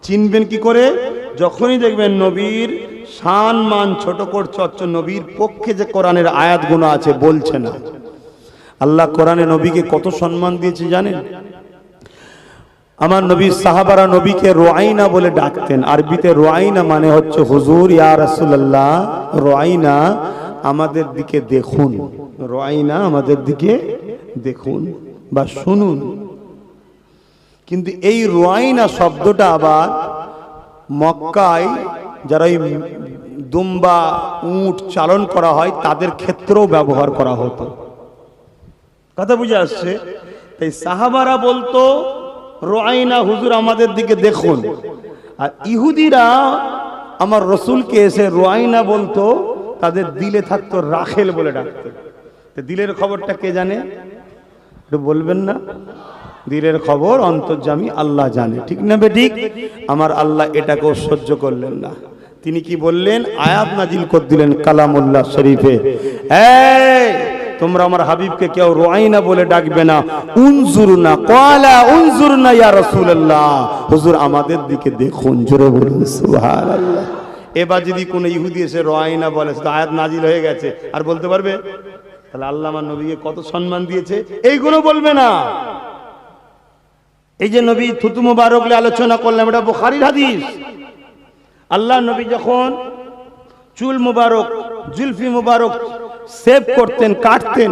চিনবেন কি করে? যখনই দেখবেন নবীর শান মান ছোট করছে, নবীর পক্ষে যে কোরআনের আয়াতগুলো আছে বলছে না। আল্লাহ কোরআনে নবীকে কত সম্মান দিয়েছে জানেন? আমার নবীর সাহাবারা নবীকে রোয়াইনা বলে ডাকতেন। আরবিতে রোয়াইনা মানে হচ্ছে হুজুর, ইয়া রাসূলুল্লাহ, রোয়াইনা আমাদের দিকে দেখুন, রোয়াইনা আমাদের দিকে দেখুন বা শুনুন। কিন্তু এই রোয়াইনা শব্দটা আবার মক্কায় যারা ওই দুম্বা উট চালন করা হয় তাদের ক্ষেত্রেও ব্যবহার করা হতো। কথা বুঝে আসছে? তাই সাহাবারা বলতো রোয়াইনা, হুজুর আমাদের দিকে দেখুন। আর ইহুদিরা আমার রসুলকে এসে রোয়াইনা বলতো, তাদের দিলে থাকতো রাখেল বলে ডাকতো। দিলের খবরটা কে জানে? একটু বলবেন না? দিলের খবর অন্তর্যামী আল্লাহ জানে, ঠিক না বেঠিক? আমার আল্লাহ এটাকেও সহ্য করলেন না। তিনি কি বললেন? আয়াত নাজিল করে দিলেন কালামুল্লাহ শরীফে, এই তোমরা আমার হাবিবকে কেউ রোয়াইনা বলে ডাকবে না, উনজুরনা ক্বালা উনজুরনা ইয়া রাসূলুল্লাহ, হুজুর আমাদের দিকে দেখুন। জোরে বলুন সুবহানাল্লাহ। এবার যদি কোনো ইহুদি এসে রোয়াইনা বলে, সেটা আয়াত নাজিল হয়ে গেছে, আর বলতে পারবে? তাহলে আল্লাহ আমার নবীকে কত সম্মান দিয়েছে, এইগুলো বলবে না। এই যে নবী থুতু মুবারক নিয়ে আলোচনা করলাম, এটা বুখারীর হাদিস। আল্লাহ নবী যখন চুল মুবারক, জুলফি মুবারক সেভ করতেন, কাটতেন,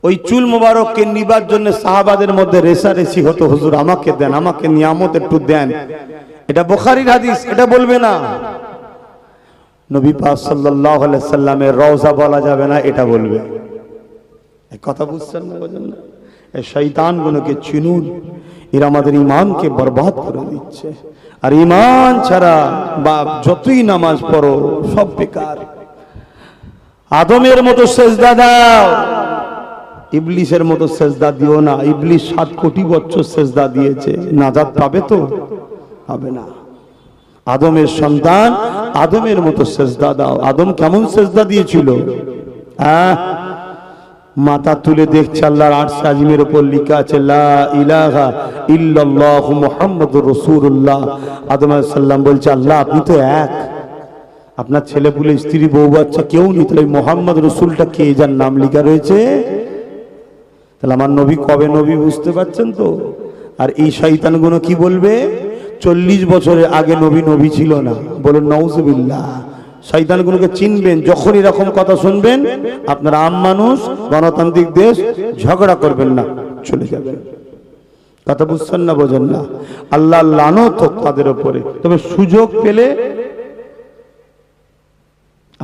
ওই চুল মুবারককে নিবার জন্য সাহাবাদের মধ্যে রেষারেষি হতো, হুজুর আমাকে দেন, আমাকে নিয়ামত একটু দেন। এটা বুখারীর হাদিস, এটা বলবে না। নবী পাক সাল্লাল্লাহু আলাইহি সাল্লামের রওজা বলা যাবে না, এটা বলবে। এই কথা বুঝছেন না? বুঝেন না? এই শয়তানগুলোকে চিনুন, এরা আমাদের ঈমানকে বরবাদ করে দিচ্ছে। আর ঈমান ছাড়া বা যতই নামাজ পড়ো সব বেকার। আদমের মতো সেজদা দাও, ইবলিসের মতো সেজদা দিও না। ইবলিস 7 কোটি বছর সেজদা দিয়েছে, নাজাত পাবে তো? পাবে না। আদমের সন্তান, আদমের মতো সেজদা দাও। আদম কেমন সেজদা দিয়েছিল? মাথা তুলে দেখছে আল্লাহর আরশ আজিমের উপর লেখা আছে লা ইলাহা ইল্লাল্লাহু মুহাম্মাদুর রাসূলুল্লাহ। আদম আলাইহিস সালাম বলছে আল্লাহ আপনি তো এক, আপনার ছেলে পুলে স্ত্রী বউ বাচ্চা কেউ নেই, তাহলে মোহাম্মদ রসুলটা কে যার নাম লেখা রয়েছে? তাহলে আমার নবী কবে নবী বুঝতে পারছেন তো? আর এই শয়তানগুলো কি বলবে 40 বছরের আগে নবী নবী ছিল না। বলুন নাউজুবিল্লাহ। শয়তানগুলোকে চিনবেন, যখন এরকম কথা শুনবেন আপনারা আম মানুষ, গণতান্ত্রিক দেশ, ঝগড়া করবেন না, চলে যাবেন। কথা বুঝছেন না? বোঝেন না? আল্লাহ লানত তাদের উপরে। তবে সুযোগ পেলে,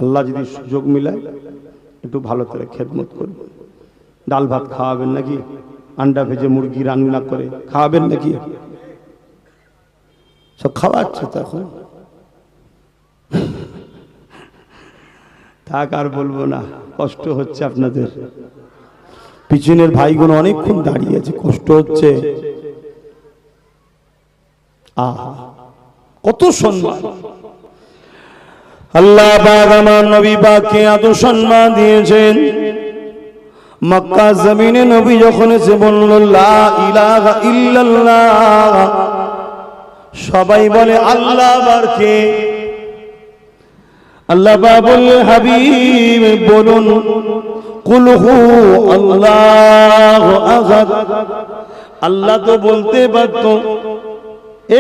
আল্লাহ যদি সুযোগ মিলায় একটু ভালো করে খেদমত করবেন। ডাল ভাত খাওয়াবেন নাকি? আন্ডা ভেজে মুরগি রান্না করে খাওয়াবেন নাকি? সব খাওয়াচ্ছে তো এখন। থাক আর বলবো না, কষ্ট হচ্ছে আপনাদের। পিছনের ভাইগুলো অনেকক্ষণ দাঁড়িয়ে আছে, কষ্ট হচ্ছে। আহা কত সম্মান! আল্লাহ পাক আমার নবী পাককে এত সম্মান দিয়েছেন। মক্কা জমিনে নবী যখন এসে বলল লা ইলাহা ইল্লাল্লাহ, সবাই বলে আল্লাহ বারকে। আল্লাহ পাক বললেন হাবিব বলুন কুল হু আল্লাহু আহাদ। আল্লাহ তো বলতে পারত,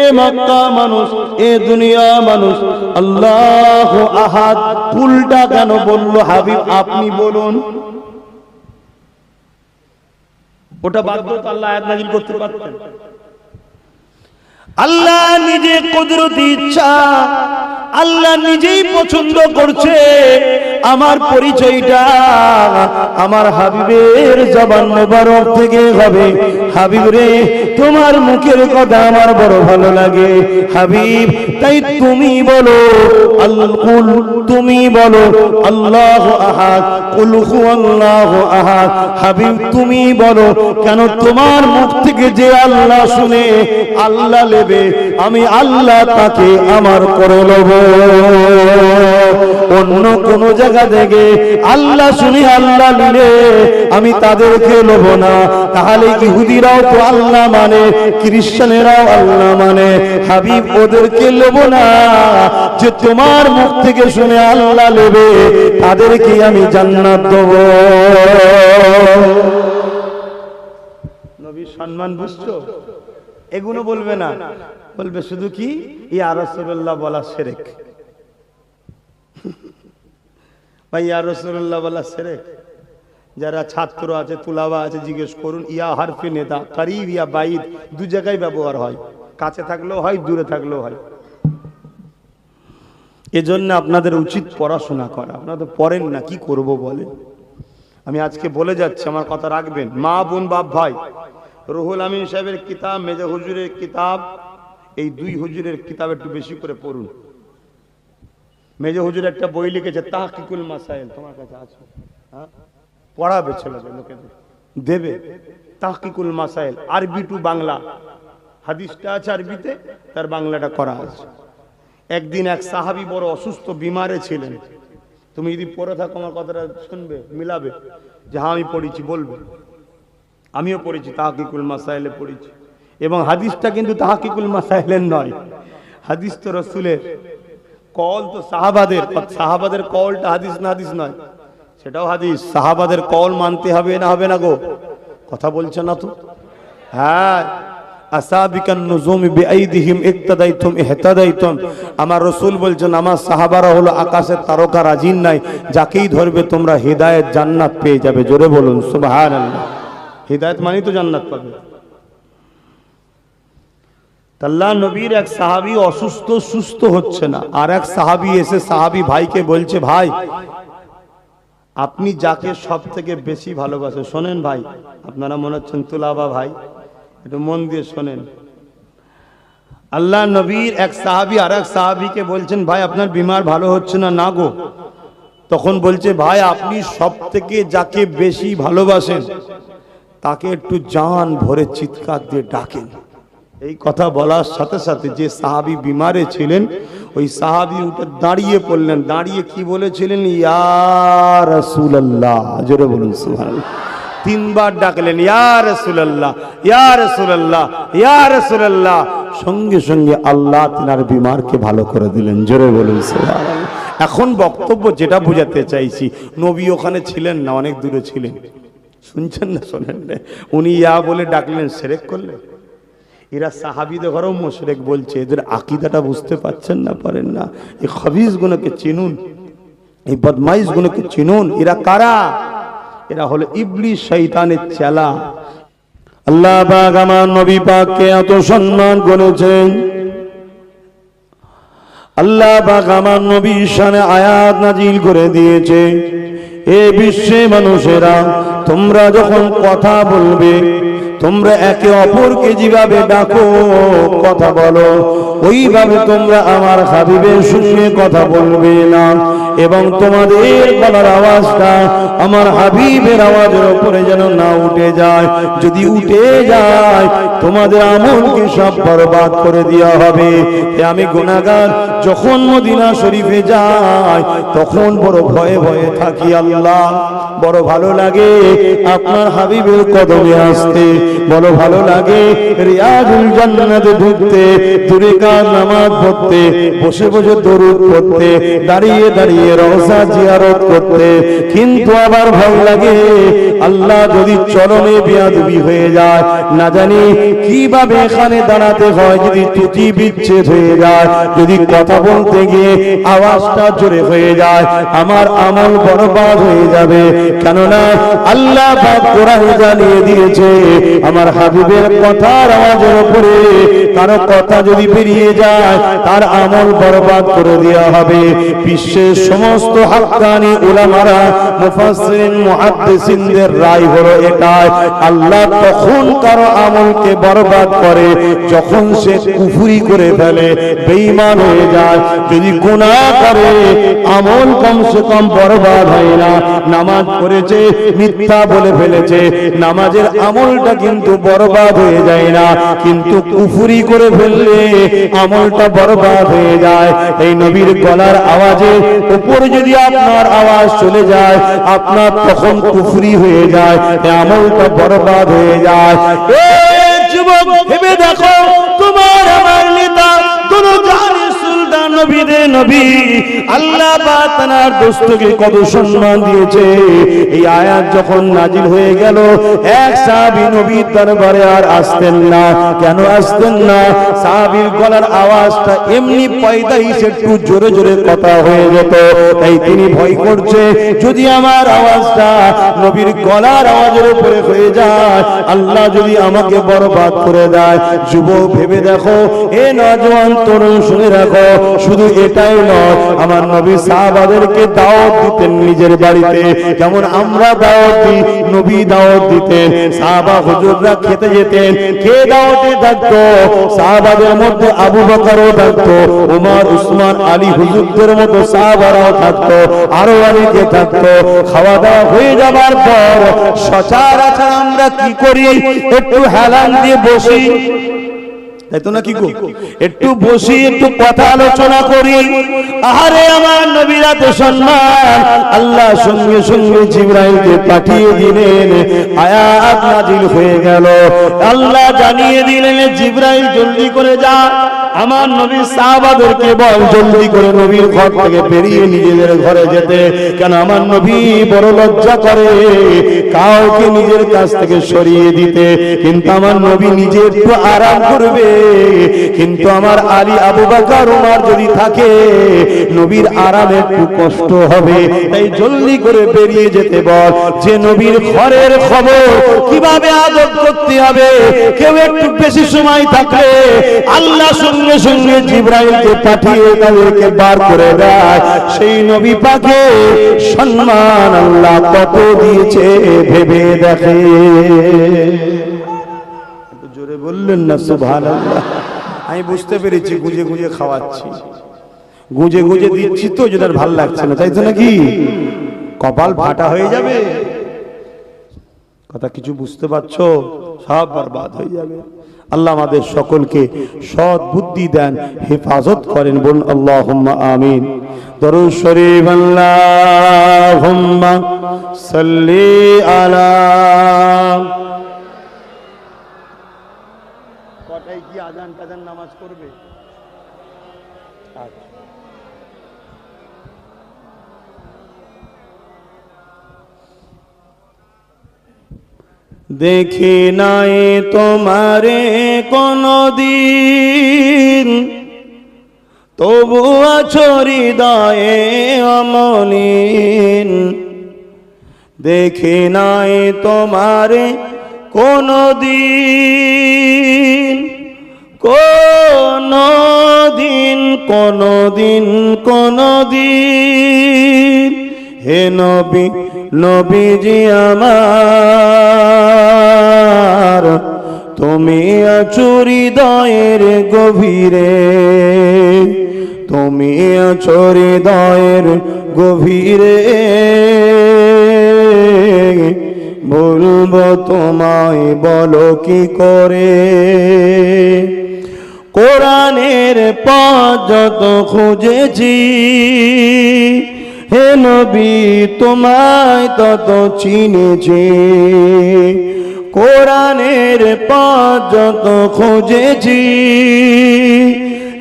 এ মক্কা মানুষ, এ দুনিয়া মানুষ, আল্লাহু আহাদ কুলটা কেন বললো? হাবিব আপনি বলুন। ওটা বাধ্য তো আল্লাহ আয়াত নাযিল করতে পারতেন। আল্লাহ নিজে কুদরতি ইচ্ছা, আল্লাহ নিজেই পছন্দ করছে আমার পরিচয়টা আমার হাবিবের জবান মোবারক থেকে হবে। হাবিব রে তোমার মুখের কথা আমার বড় ভালো লাগে হাবিব, তাই তুমি বলো আল-কুল, তুমি বলো আল্লাহু আহাদ, কুল হুয়াল্লাহু আহাদ। হাবিব তুমি বলো, কেন তোমার মুখ থেকে যে আল্লাহ শুনে আল্লাহ নেবে, আমি আল্লাহ তাকে আমার করে নেব। অন্য কোন জায়গা থেকে আল্লাহ শুনে আল্লাহ নিলে আমি তাদেরকে নেব না। তাহলে ইহুদিরাও তো আল্লাহ মানে, খ্রিস্টানেরাও আল্লাহ মানে, হাবিব ওদেরকে নেব না। যে তোমার মুখ থেকে শুনে আল্লাহ নেবে তাদেরকে আমি জান্নাত দেব। নবীর সম্মান বুঝছো? এগুলো বলবে না, বলবে শুধু কি ইয়া রাসূলুল্লাহ বলা শিরক। ভাই ইয়া রাসূলুল্লাহ বলা শিরক। যারা ছাত্র আছে, তুলাবা আছে, জিজ্ঞেস করুন ইয়া হারফে নেদা, করিব ইয়া বাইদ, দু জায়গায় ব্যবহার হয়, কাছে থাকলেও হয়, দূরে থাকলেও হয়। এজন্য আপনাদের উচিত পড়াশোনা করা। আপনারা তো পড়েন না, কি করব বলেন? আমি আজকে বলে যাচ্ছি, আমার কথা রাখবেন। মা বোন বাপ ভাই, রুহুল আমিন সাহেবের কিতাব, মেজা হুজুরের কিতাব, এই দুই হুজুরের কিতাব একটু বেশি করে পড়ুন। মেজা হুজুর একটা বই লিখেছে তাহকিকুল মাসাইল, তোমার কাছে আছে? হ্যাঁ, পড়াবে ছেলেদের, লোকেদের দেবে। তাহকিকুল মাসাইল, আরবি টু বাংলা, হাদিসটা আছে আরবিতে, তার বাংলাটা করা আছে। একদিন এক সাহাবী বড় অসুস্থ, বিমারে ছিলেন। তুমি যদি পড়ে থাকো আমার কথাটা শুনবে, মিলাবে যে হ্যাঁ আমি পড়েছি, বলবে। আমিও পড়েছি, তাহকিকুল মাসাইলে পড়েছি। এবং হাদিসটা কিন্তু তাহকিকুল মাসাইলের নয়, হাদিস তো রাসূলের কল, তো সাহাবাদের, সাহাবাদের কলটা হাদিস না, হাদিস নয়, সেটাও হাদিস। সাহাবাদের কল মানতে হবে না, হবে না গো? কথা বলছে না তো? হ্যাঁ, আসাবিকান নুজুম বিআইদিহিম ইক্তাদাইতুম ইহতাদাইতুম। আমার রাসূল বলছেন আমার সাহাবারা হলো আকাশের তারকা, রাজিন নাই, যাকেই ধরবে তোমরা হিদায়াত, জান্নাত পেয়ে যাবে। জোরে বলুন সুবহানাল্লাহ। হিদায়াত মানে তো জান্নাত পাবে। আল্লাহ নবীর এক সাহাবী অসুস্থ, সুস্থ হচ্ছে না। আর এক সাহাবী এসে সাহাবী ভাইকে বলছে, ভাই আপনি যাকে সব থেকে বেশি ভালোবাসেন, শোনেন ভাই, আপনারা মনে হচ্ছেন তুলাবা ভাই, একটু মন দিয়ে শোনেন। আল্লাহ নবীর এক সাহাবী আর এক সাহাবীকে বলছেন, ভাই আপনার বিমার ভালো হচ্ছে না? না গো। তখন বলছে, ভাই আপনি সব থেকে যাকে বেশি ভালোবাসেন তাকে একটু জান ভরে চিৎকার দিয়ে ডাকেন। এই কথা বলার সাথে সাথে যে সাহাবী বিমারে ছিলেন ওই সাহাবী উঠে দাঁড়িয়ে পড়লেন, দাঁড়িয়ে কি বলেছিলেন? ইয়া রাসূলুল্লাহ, জোরে বলুন সুবহানাল্লাহ। তিনবার ডাকলেন ইয়া রাসূলুল্লাহ, ইয়া রাসূলুল্লাহ, ইয়া রাসূলুল্লাহ। সঙ্গে সঙ্গে আল্লাহ তিনার বিমারকে ভালো করে দিলেন, জোরে বলুন সুবহানাল্লাহ। এখন বক্তব্য যেটা বোঝাতে চাইছি, নবী ওখানে ছিলেন না, অনেক দূরে ছিলেন। শুনছেন না? শোনেন না? উনি ইয়া বলে ডাকলেন, শিরক করলেন। এরা সাহাবীদের ঘরেও মুশরিক বলছে, এদের আকীদাটা বুঝতে পারছেন না, পারেন না। এই খবিস গুলোকে চিনুন, এই বদমাইশ গুলোকে চিনুন। এরা কারা? এরা হলো ইবলিস, শয়তানের চেলা। আল্লাহ পাক আমার নবী পাককে এত সম্মান করেছেন। আল্লাহ পাক আমার নবীর শানে আয়াত নাজিল করে দিয়েছে, এ বিশ্বে মানুষেরা তোমরা যখন কথা বলবে, তোমরা একে অপরকে যেভাবে ডাকো, কথা বলো, ওইভাবে তোমরা আমার হাবিবের সঙ্গে কথা বলবে না, এবং তোমাদের গলার আওয়াজটা আমার হাবিবের আওয়াজের উপরে যেন না উঠে যায়। যদি উঠে যায় তোমাদের আমলকে সব বরবাদ করে দেওয়া হবে। আমি গুনাহগার যখন মদিনা শরীফে যাই তখন বড় ভয়ে ভয়ে থাকি। আল্লাহ, বড় ভালো লাগে আপনার হাবিবের কদমে আসতে, বড় ভালো লাগে রিয়াজুল জান্নাতে ঢুকতে, দূরে কার নামাজ পড়তে, বসে বসে দরুদ পড়তে, দাঁড়িয়ে দাঁড়িয়ে রওজা জিয়ারত করতে। কিন্তু আবার ভয় লাগে আল্লাহ যদি চরণে বেয়াদবি হয়ে যায়, না জানি কিভাবে এখানে দাঁড়াতে হয়, যদি ত্রুটি বিচ্ছেদ হয়ে যায়, যদি কথা বলতে গিয়ে আওয়াজটা জোরে হয়ে যায়, আমার আমল বরবাদ হয়ে যাবে। কেননা আল্লাহ পাক কোরআনে জানিয়ে দিয়েছে, আমার হাবিবের কথার আওয়াজের উপরে কারো কথা যদি বেরিয়ে যায় তার আমল বরবাদ করে দেওয়া হবে। বিশ্বের সমস্ত হাক্কানি উলামারা, মুফাসসিরিন, মুহাদ্দিসিনদের রায় হলো এটাই, আল্লাহ তখন কারো আমলকে বরবাদ করে যখন সে কুফরি করে ফেলে, বেঈমান হয়ে যায়। যদি গুনাহ করে আমল কমসে কম বরবাদ হয় না। নামাজ পড়েছে, মিথ্যা বলে ফেলেছে, নামাজের আমলটা কিন্তু বরবাদ হয়ে যায় না, কিন্তু কুফরি করে ফেললে আমলটা বরবাদ হয়ে যায়। এই নবীর গলার আওয়াজের উপর যদি আপনার আওয়াজ চলে যায়, আপনার তখন কুফরি হয়ে যায়, আমলটা বরবাদ হয়ে যায়। যুবক ভেবে দেখো, তোমার আমার নেতা দুনো জাহানের সুলতান নবীদের নবী আল্লাহ পাক তার দোস্তকে কত সম্মান দিয়েছে। এই আয়াত যখন নাজিল হয়ে গেল, এক সাহাবী নবীর দরবারে আর আসতেন না। কেন আসতেন না? সাহাবীর গলার আওয়াজটা এমনি পয়দাইশ একটু জোরে জোরে কথা হয়ে যেত, তাই তিনি ভয় করছে যদি আমার আওয়াজটা নবীর গলার আওয়াজের উপরে হয়ে যায়, আল্লাহ যদি আমাকে বরবাদ করে দেয়। যুবক ভেবে দেখো, এ নওজোয়ান তরুণ শুনে রাখো, শুধু এটাই নয়, আমার নবী সাহাবাদেরকে দাওয়াত দিতেন নিজের বাড়িতে, যেমন আমরা দাওয়াত দিই, নবী দাওয়াত দিতেন। সাহাবা হুজুররা খেতে যেতেন, খেয়ে দাওয়াতে থাকতো। সাহাবাদের মধ্যে আবু বকরও থাকতো, ওমর, উসমান, আলী হুজুরদের মতো সাহাবারাও থাকতো, আরো অনেকে থাকতো। খাওয়া দাওয়া হয়ে যাবার পর সচরাচর আমরা কি করি? একটু হেলান দিয়ে বসি, তাই তো নাকি গো? একটু বসি, একটু কথা আলোচনা করি। আহারে আমার নবীর এত সম্মান, আল্লাহ সঙ্গে সঙ্গে জিবরাইলকে পাঠিয়ে দিলেন, আয়াত নাজিল হয়ে গেল। আল্লাহ জানিয়ে দিলেন, জিবরাইল জলদি করে যা, আমার নবী সাহাবাদেরকে বল জলদি করে নবীর ঘর থেকে বেরিয়ে নিজেদের ঘরে যেতে। কেন আমার নবী বড় লজ্জা করে কাউকে নিজের কাছ থেকে সরিয়ে দিতে, কিন্তু আমার নবী নিজে একটু আরাম করবে, কিন্তু আমার আলী, আবু বকর, ওমর যদি থাকে নবীর আরামে একটু কষ্ট হবে, তাই জলদি করে বেরিয়ে যেতে বল। যে নবীর ঘরের খবর কিভাবে আদব করতে হবে, কেউ একটু বেশি সময় থাকলে আল্লাহ সঙ্গে সঙ্গে জিবরাইলকে পাঠিয়ে তাদেরকে বার করে দেয়। সেই নবী পাকে সম্মান আল্লাহ কত দিয়েছে ভেবে দেখে। জোরে বললেন না সুবহানাল্লাহ? আমি বুঝতে পেরেছি, গুঁজে গুঁজে খাওয়াচ্ছি, গুঁজে গুঁজে দিচ্ছি তো, যদি আর ভাল লাগছে না, তাই তো নাকি? কপাল ফাটা হয়ে যাবে। কথা কিছু বুঝতে পারছো? সব বরবাদ হয়ে যাবে। আল্লাহ আমাদের সকলকে সৎ বুদ্ধি দেন, হেফাজত করেন। বলুন আল্লাহুম্মা আমিন। দরুদ শরীফ আল্লাহুম্মা সাল্লি আলা। কটায় কি আজান টাজান নামাজ করবে? দেখি নাই তোমারে কোনদিন, তবু আছো হৃদয়ে অমলিন। দেখি নাই তোমারে কোনদিন, কোনদিন কোনদিন কোনদিন। হে নবী নবীজি আমার, তুমি আছো হৃদয়ের গভীরে, তুমি আছো হৃদয়ের গভীরে। বলবো তোমায় বলো কি করে, কোরআনের পথ যত খুঁজেছি, হে নবী তোমায় তত চিনেছি। কোরআনের পথ যত খুঁজেছি,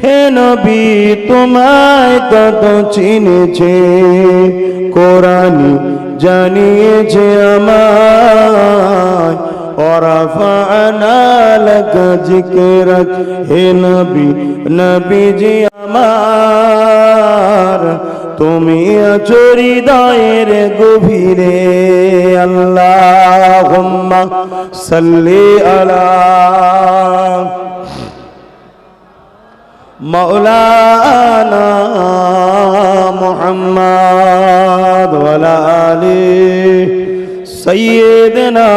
হে নবী তোমায় তত চিনেছি। কোরআন জানিয়েছে আমায়, ওয়ারাফা'না লাকা যিকরাক। হে নবী নবীজি আমার, তুমি আছো হৃদয়ের গভীরে। আল্লাহুম্মা সাল্লি আলা মাওলানা মুহাম্মদ ওয়া আলা আলি সাইয়্যিদিনা